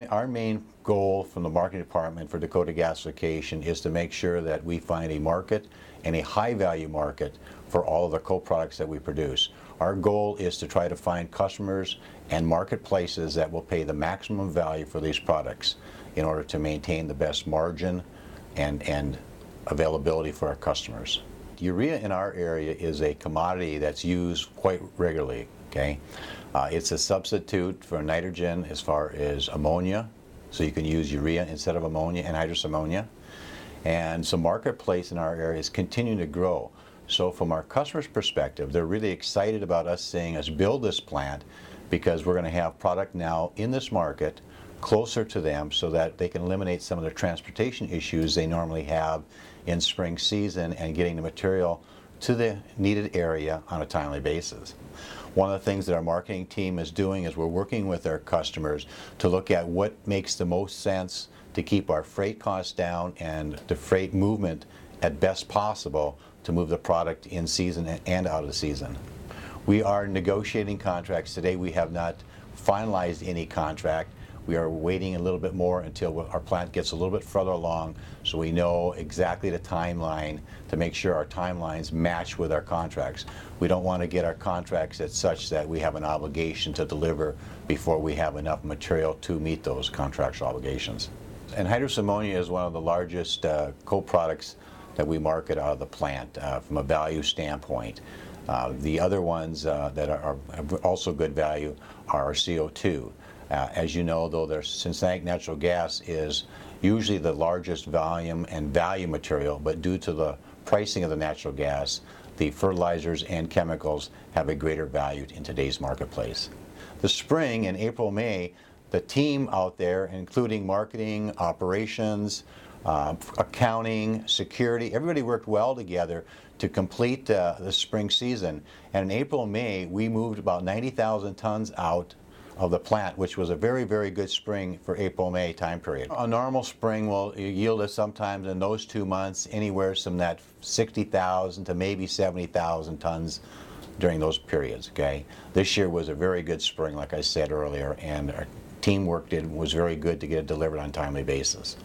Our main goal from the marketing department for Dakota Gasification is to make sure that we find a market and a high value market for all of the co-products that we produce. Our goal is to try to find customers and marketplaces that will pay the maximum value for these products in order to maintain the best margin and availability for our customers. Urea in our area is a commodity that's used quite regularly. Okay, it's a substitute for nitrogen as far as ammonia, so you can use urea instead of ammonia, anhydrous ammonia. And so marketplace in our area is continuing to grow. So from our customers' perspective, they're really excited about us seeing us build this plant because we're going to have product now in this market closer to them so that they can eliminate some of the transportation issues they normally have in spring season and getting the material to the needed area on a timely basis. One of the things that our marketing team is doing is we're working with our customers to look at what makes the most sense to keep our freight costs down and the freight movement at best possible to move the product in season and out of season. We are negotiating contracts today. We have not finalized any contract. We are waiting a little bit more until our plant gets a little bit further along so we know exactly the timeline to make sure our timelines match with our contracts. We don't want to get our contracts at such that we have an obligation to deliver before we have enough material to meet those contractual obligations. Anhydrous ammonia is one of the largest co-products that we market out of the plant from a value standpoint. The other ones that are also good value are CO2. As you know, though, synthetic natural gas is usually the largest volume and value material, but due to the pricing of the natural gas, the fertilizers and chemicals have a greater value in today's marketplace. The spring, in April, May, the team out there, including marketing, operations, accounting, security, everybody worked well together to complete the spring season. And in April, May, we moved about 90,000 tons out of the plant, which was a very, very good spring for April-May time period. A normal spring will yield us sometimes in those 2 months anywhere from that 60,000 to maybe 70,000 tons during those periods. Okay, this year was a very good spring, like I said earlier, and our teamwork was very good to get it delivered on a timely basis.